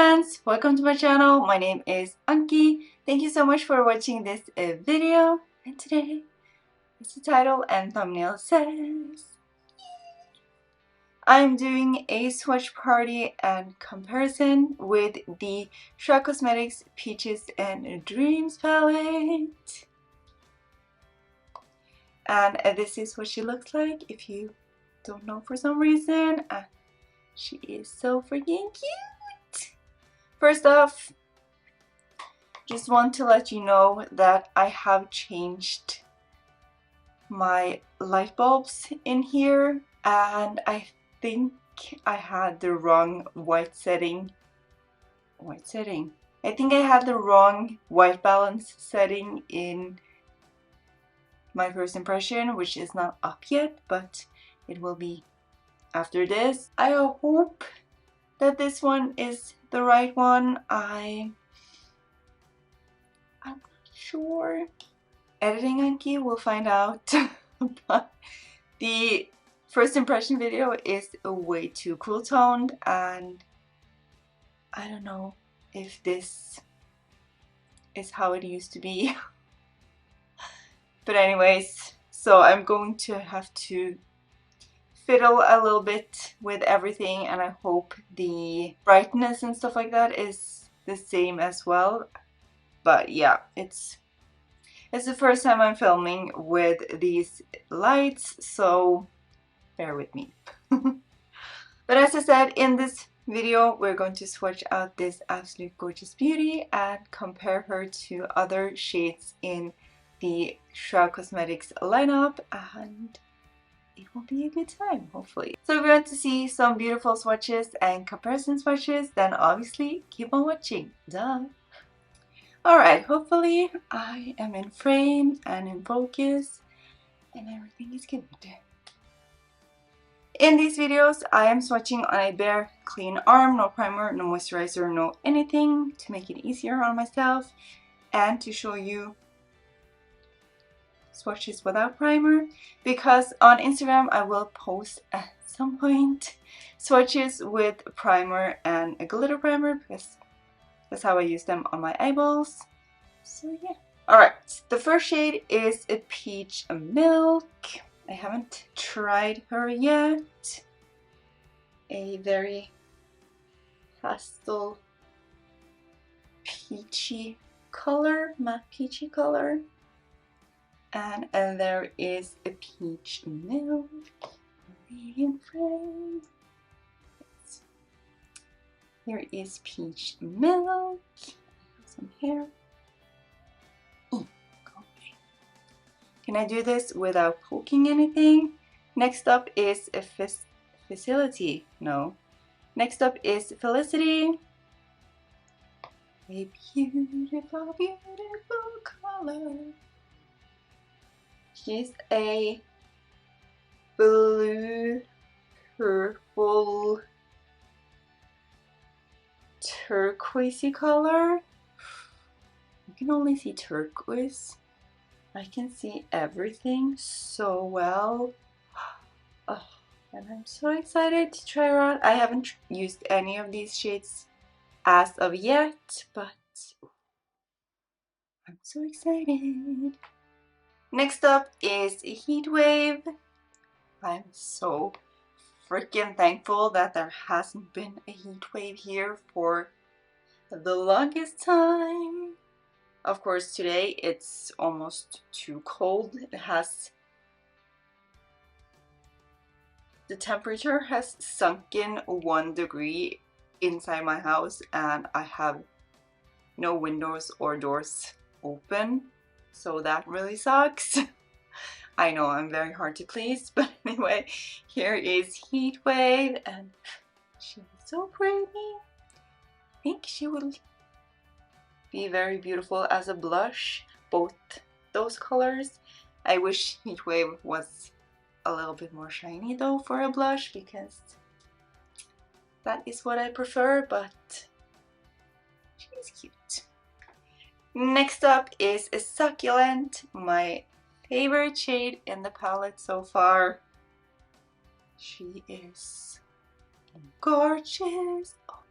friends, welcome to my channel. My name is Anki. Thank you so much for watching this video. And today, as the title and thumbnail says, I'm doing a swatch party and comparison with the Shroud Cosmetics Peaches Dreams palette. And this is what she looks like if you don't know for some reason. She is so freaking cute. First off, just want to let you know that I have changed my light bulbs in here, and I think I had the wrong white setting. I think I had the wrong white balance setting in my first impression, which is not up yet, but it will be after this. I hope that this one is the right one. I'm not sure. Editing Anki will find out. But the first impression video is way too cool toned, and I don't know if this is how it used to be. But anyways, so I'm going to have to fiddle a little bit with everything, and I hope the brightness and stuff like that is the same as well. But yeah, it's the first time I'm filming with these lights, so bear with me. But as I said, in this video we're going to swatch out this absolute gorgeous beauty and compare her to other shades in the Shroud Cosmetics lineup, and it will be a good time, hopefully. So if you want to see some beautiful swatches and comparison swatches, then obviously keep on watching. Duh! Alright, hopefully I am in frame and in focus and everything is good. In these videos, I am swatching on a bare, clean arm, no primer, no moisturizer, no anything, to make it easier on myself and to show you swatches without primer, because on Instagram I will post at some point swatches with primer and a glitter primer, because that's how I use them on my eyeballs. So yeah. Alright, the first shade is a Peach Milk. I haven't tried her yet. A very pastel peachy color, matte peachy color. And there is a Peach Milk. Medium frame. Here is Peach Milk. Some hair. Can I do this without poking anything? Next up is a Facility. No. Next up is Felicity. A beautiful, beautiful color. She's a blue, purple, turquoisey color. You can only see turquoise. I can see everything so well. Oh, and I'm so excited to try her out. I haven't used any of these shades as of yet, but I'm so excited. Next up is Heatwave. I'm so freaking thankful that there hasn't been a heatwave here for the longest time. Of course, today it's almost too cold. The temperature has sunken 1 degree inside my house, and I have no windows or doors open, so that really sucks. I know I'm very hard to please, but anyway, here is Heatwave, and she's so pretty. I think she will be very beautiful as a blush, both those colors. I wish Heatwave was a little bit more shiny though for a blush, because that is what I prefer, but she's cute. Next up is a Succulent, my favorite shade in the palette so far. She is gorgeous. Oh.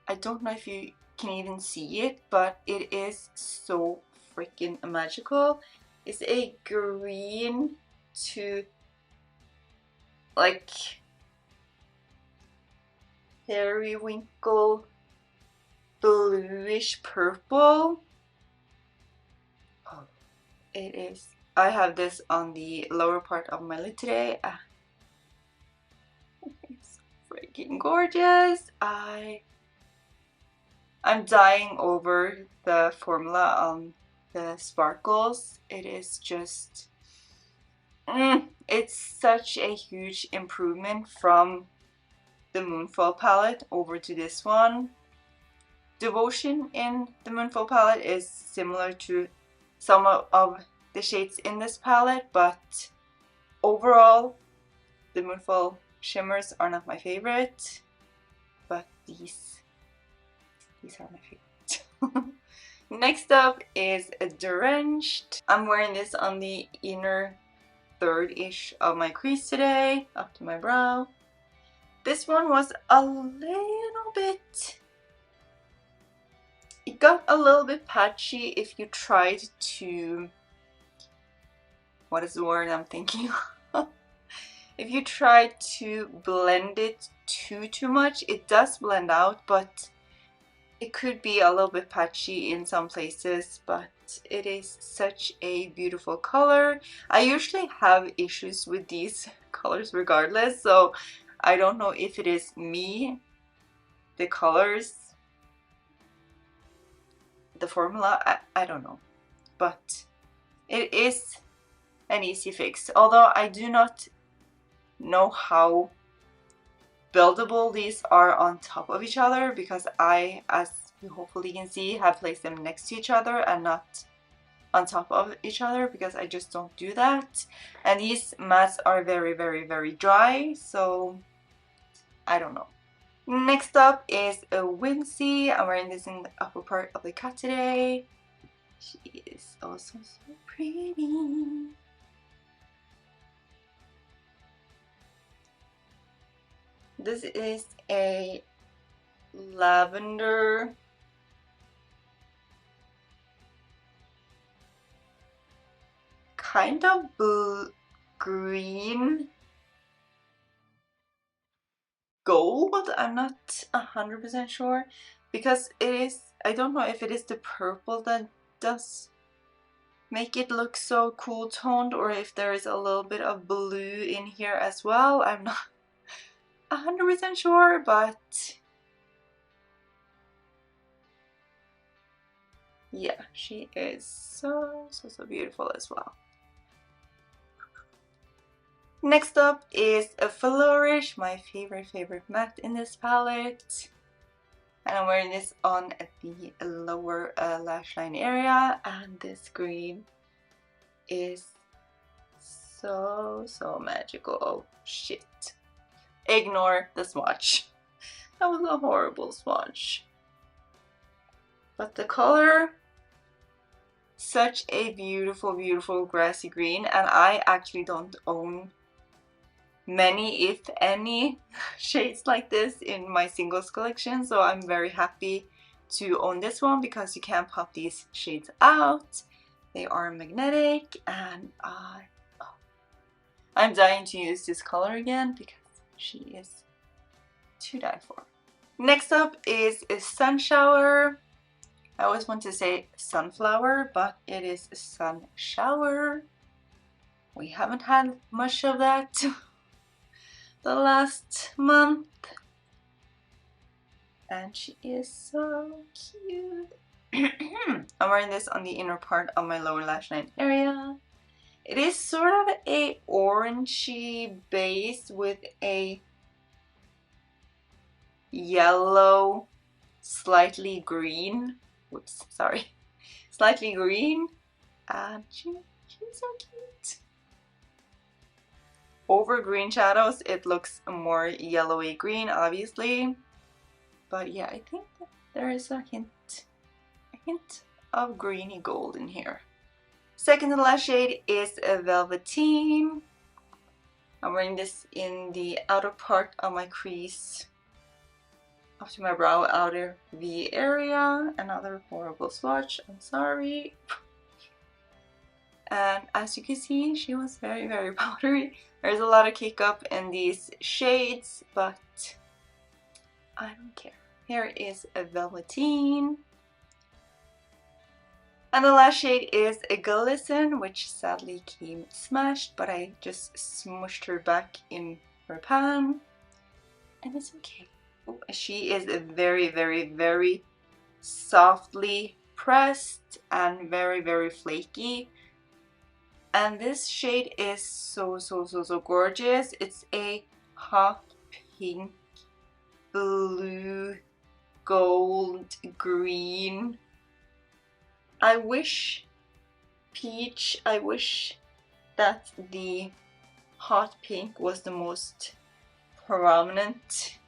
I don't know if you can even see it, but it is so freaking magical. It's a green to like periwinkle bluish purple. Oh, it is. I have this on the lower part of my lid today. It's freaking gorgeous. I'm dying over the formula on the sparkles. It is just it's such a huge improvement from the Moonfall palette over to this one. Devotion in the Moonfall palette is similar to some of the shades in this palette, but overall the Moonfall shimmers are not my favorite, but these are my favorite. Next up is Drenched. I'm wearing this on the inner third-ish of my crease today, up to my brow. This one was a little bit... It got a little bit patchy if you tried to... What is the word I'm thinking of? If you try to blend it too much, it does blend out, but it could be a little bit patchy in some places, but it is such a beautiful color. I usually have issues with these colors regardless, so I don't know if it is me, the colors, the formula, I don't know. But it is an easy fix, although I do not know how buildable these are on top of each other, because I, as you hopefully can see, have placed them next to each other and not on top of each other, because I just don't do that. And these mattes are very dry, so I don't know. Next up is a Whimsy. I'm wearing this in the upper part of the cut today. She is also so pretty. This is a lavender kind of green gold. I'm not 100% sure, because it is, I don't know if it is the purple that does make it look so cool toned, or if there is a little bit of blue in here as well. I'm not 100% sure, but yeah, she is so beautiful as well. Next up is a Flourish, my favorite matte in this palette. And I'm wearing this on the lower lash line area, and this green is so magical. Oh shit. Ignore the swatch. That was a horrible swatch. But the color, such a beautiful grassy green, and I actually don't own many, if any, shades like this in my singles collection, so I'm very happy to own this one, because you can pop these shades out. They are magnetic, and I'm dying to use this color again because she is to die for. Next up is a Sunshower. I always want to say sunflower, but it is Sunshower. We haven't had much of that the last month, and she is so cute. I'm wearing this on the inner part of my lower lash line area. It is sort of a orangey base with a yellow, slightly green, slightly green, and she's so cute. Over green shadows, it looks more yellowy green, obviously, but yeah, I think that there is a hint of greeny gold in here. Second to last shade is a Velveteen. I'm wearing this in the outer part of my crease. up to my brow outer V area. Another horrible swatch, I'm sorry. And as you can see, she was very, very powdery. There's a lot of kick up in these shades, but I don't care. Here is a Velveteen. And the last shade is a Glisten, which sadly came smashed, but I just smushed her back in her pan. And it's okay. Ooh, she is very, very, very softly pressed and very, very flaky. And this shade is so gorgeous. It's a hot pink, blue, gold, green. I wish that the hot pink was the most prominent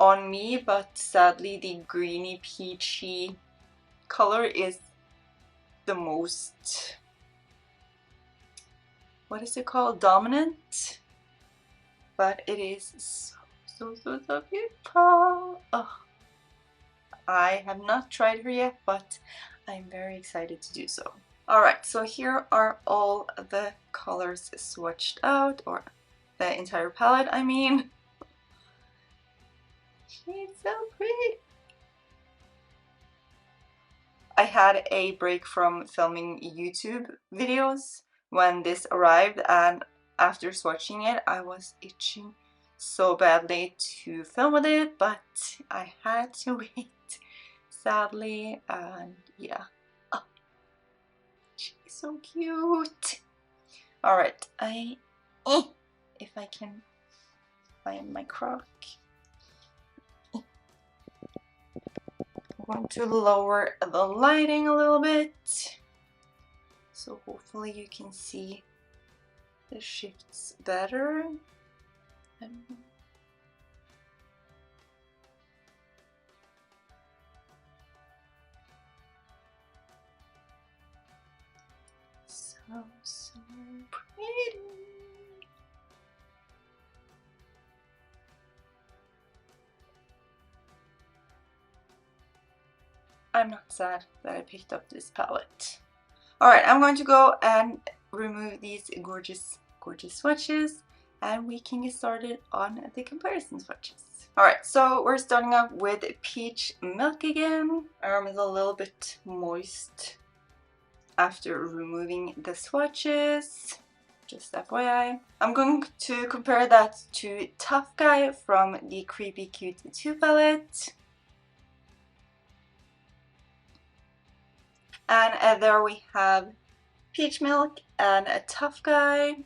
on me, but sadly the greeny peachy color is the most, what is it called, dominant, but it is so beautiful. Oh, I have not tried her yet, but I'm very excited to do so. Alright, so here are all the colors swatched out, or the entire palette, I mean. She's so pretty. I had a break from filming YouTube videos when this arrived, and after swatching it I was itching so badly to film with it, but I had to wait, sadly, and yeah. Oh, she's so cute. Alright, if I can find my crock. I'm going to lower the lighting a little bit, so hopefully you can see the shifts better. So pretty. I'm not sad that I picked up this palette. Alright, I'm going to go and remove these gorgeous swatches, and we can get started on the comparison swatches. Alright, so we're starting off with Peach Milk again. My arm is a little bit moist after removing the swatches, just FYI. I'm going to compare that to Tough Guy from the Creepy Cute 2 palette. And there we have Peach Milk and a Tough Guy.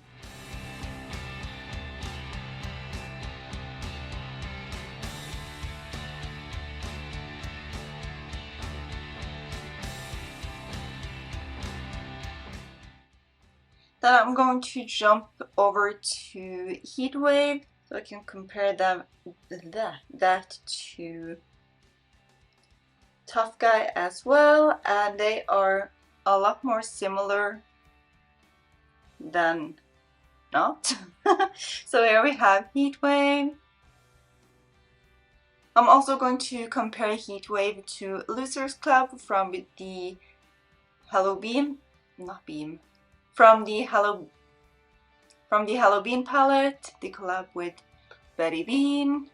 Then I'm going to jump over to Heatwave so I can compare that to Tough Guy as well, and they are a lot more similar than not. So here we have Heatwave. I'm also going to compare Heatwave to Losers Club from the Hallobean, from the Hallobean palette, the collab with Betty Bean.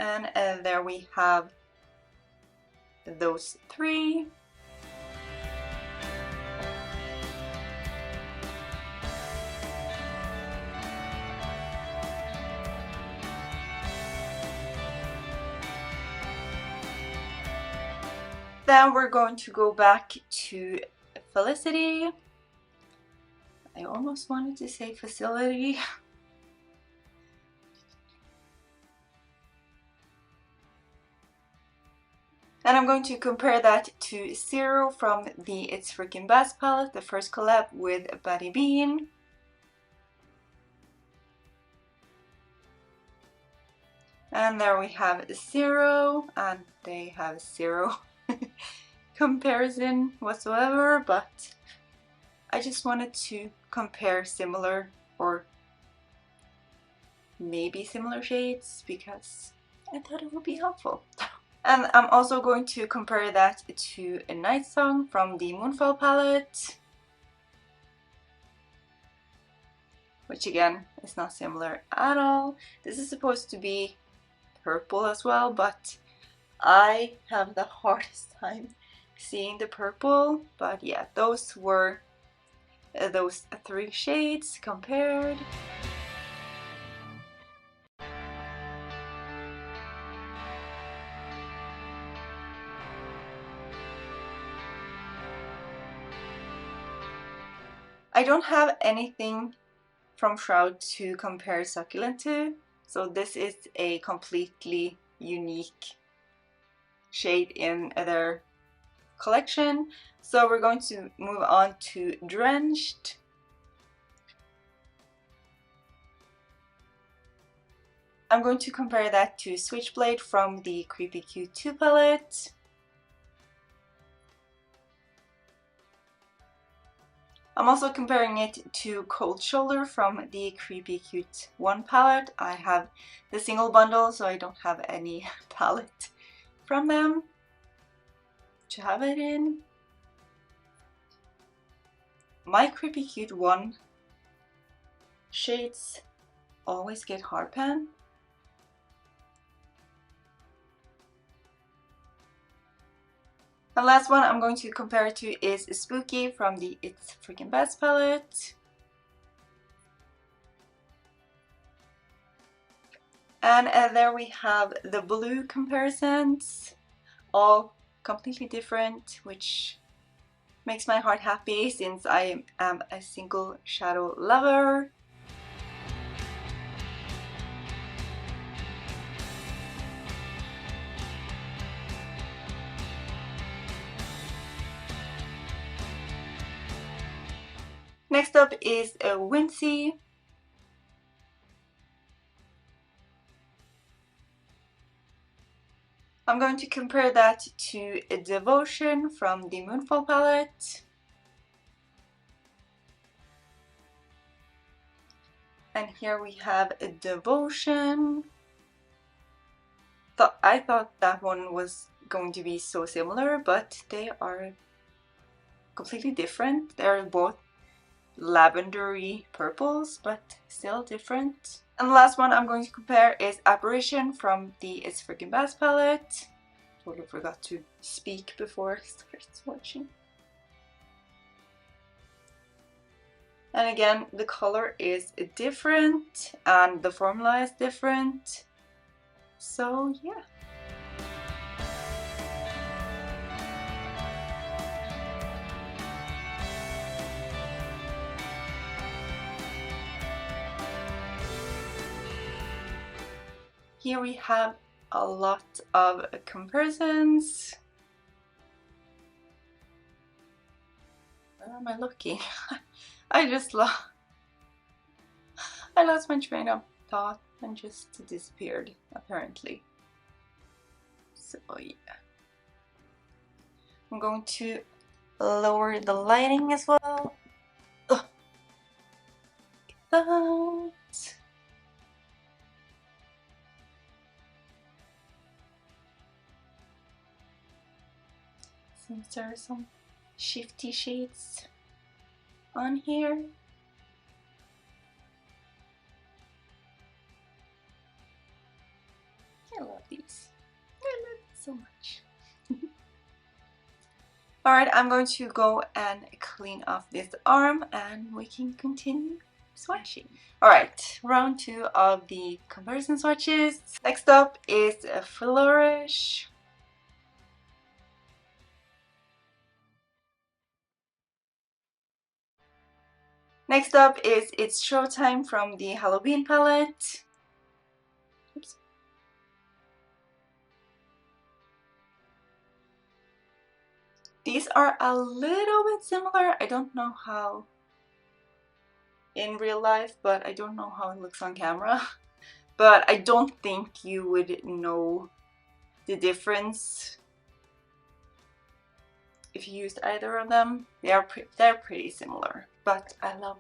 And there we have those three. Then we're going to go back to Felicity. I almost wanted to say Facility. And I'm going to compare that to Zero from the It's Freakin' Best palette, the first collab with Betty Bean. And there we have Zero, and they have zero comparison whatsoever, but I just wanted to compare similar or maybe similar shades because I thought it would be helpful. And I'm also going to compare that to A Night Song from the Moonfall palette, which again is not similar at all. This is supposed to be purple as well, but I have the hardest time seeing the purple. But yeah, those were those 3 shades compared. I don't have anything from Shroud to compare Succulent to, so this is a completely unique shade in their collection. So we're going to move on to Drenched. I'm going to compare that to Switchblade from the Creepy Q2 palette. I'm also comparing it to Cold Shoulder from the Creepy Cute 1 palette. I have the single bundle, so I don't have any palette from them to have it in. My Creepy Cute 1 shades always get hard pan. The last one I'm going to compare it to is Spooky from the It's Freakin' Best palette. And there we have the blue comparisons, all completely different, which makes my heart happy since I am a single shadow lover. Next up is Whimsy. I'm going to compare that to Devotion from the Moonfall palette. And here we have Devotion. I thought that one was going to be so similar, but they are completely different. They're both lavendery purples, but still different. And the last one I'm going to compare is Apparition from the It's Freakin' Best palette. Totally forgot to speak before I started swatching. And again, the color is different and the formula is different. So yeah. Here we have a lot of comparisons. Where am I looking? I lost my train of thought and just disappeared, apparently. So yeah. I'm going to lower the lighting as well. Ugh. That. Since there are some shifty shades on here. I love these. I love it so much. Alright, I'm going to go and clean off this arm and we can continue swatching. Alright, round 2 of the comparison swatches. Next up is Flourish. Next up is It's Showtime from the Hallobean palette. Oops. These are a little bit similar. I don't know how in real life, but I don't know how it looks on camera. But I don't think you would know the difference if you used either of them. They're pretty similar, but I love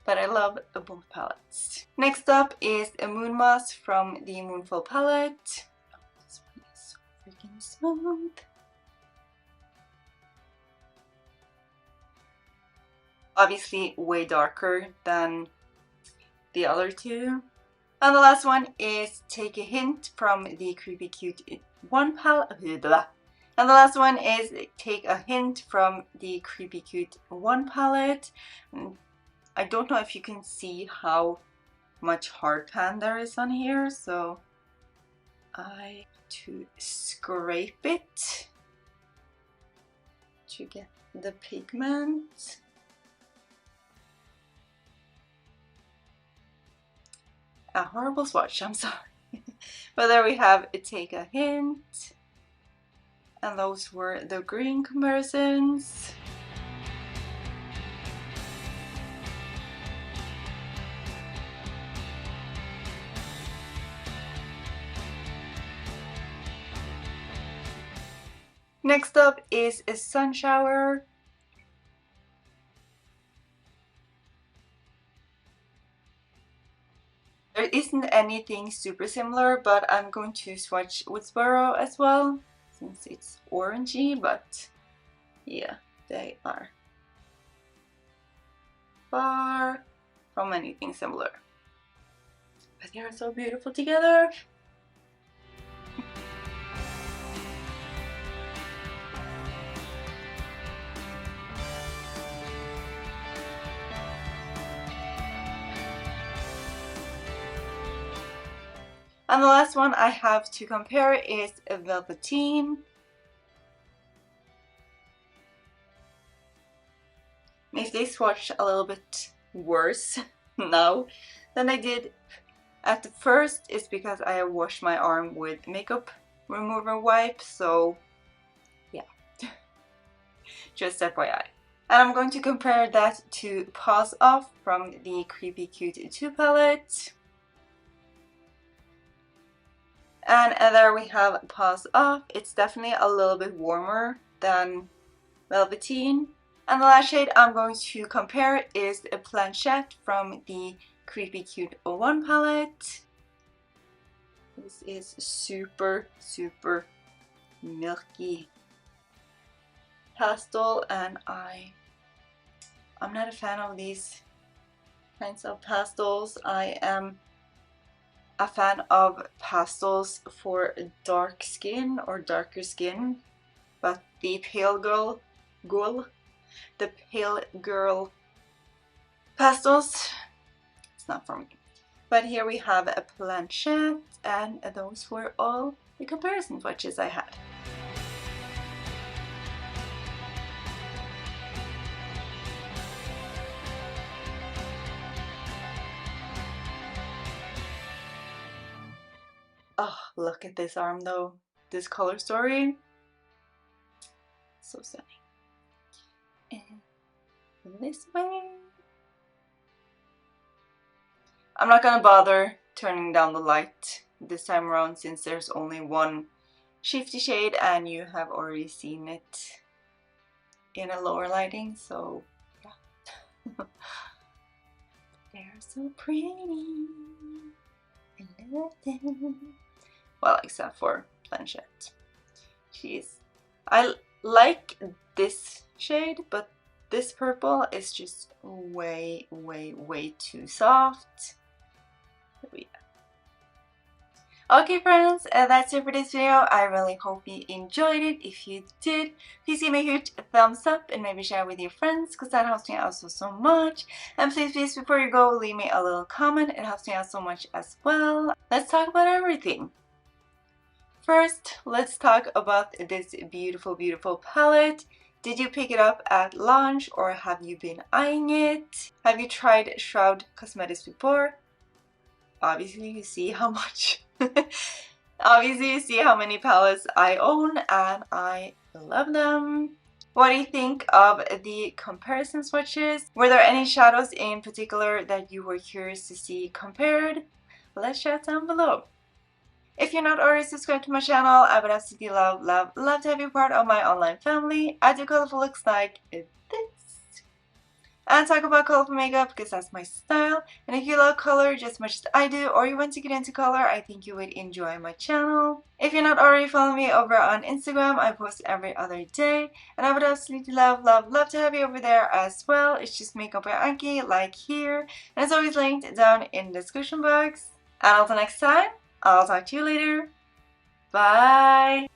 but I love both palettes. Next up is a Moonmoss from the Moonfall palette. Oh, this one is so freaking smooth. Obviously way darker than the other two. And the last one is Take a Hint from the Creepy Cute 1 palette. And the last one is Take a Hint from the Creepy Cute 1 palette. I don't know if you can see how much hard pan there is on here, so I have to scrape it to get the pigment. A horrible swatch, I'm sorry. But there we have Take a Hint. And those were the green comparisons. Next up is a Sunshower. There isn't anything super similar, but I'm going to swatch Woodsboro as well, since it's orangey, but yeah, they are far from anything similar. But they are so beautiful together. And the last one I have to compare is Velveteen. If they swatch a little bit worse now than I did at the first, it's because I have washed my arm with makeup remover wipe, so yeah, just FYI. And I'm going to compare that to Paws Off from the Creepy Cute 2 palette. And there we have Paws Off. It's definitely a little bit warmer than Velveteen. And the last shade I'm going to compare is a Planchette from the Creepy Cute 01 palette. This is super, super milky pastel, and I'm not a fan of these kinds of pastels. I am a fan of pastels for dark skin or darker skin, but the pale girl pastels, it's not for me. But here we have a Planchette, and those were all the comparison swatches I had. Oh, look at this arm though. This color story. So stunning. And this way. I'm not gonna bother turning down the light this time around since there's only one shifty shade and you have already seen it in a lower lighting, so yeah. They're so pretty. I love them. Well, except for Planchette. I like this shade, but this purple is just way, way, way too soft. Okay friends, that's it for this video. I really hope you enjoyed it. If you did, please give me a huge thumbs up and maybe share with your friends, because that helps me out so much. And please, before you go, leave me a little comment. It helps me out so much as well. Let's talk about everything. First, let's talk about this beautiful, beautiful palette. Did you pick it up at launch or have you been eyeing it? Have you tried Shroud Cosmetics before? Obviously you see how much obviously you see how many palettes I own and I love them. What do you think of the comparison swatches? Were there any shadows in particular that you were curious to see compared? Let's chat down below. If you're not already subscribed to my channel, I would absolutely love to have you part of my online family. I do colorful looks like this. and talk about colorful makeup because that's my style. And if you love color just as much as I do, or you want to get into color, I think you would enjoy my channel. If you're not already following me over on Instagram, I post every other day, and I would absolutely love to have you over there as well. It's just Makeup by Anki, like here, and it's always linked down in the description box. And until next time, I'll talk to you later. Bye!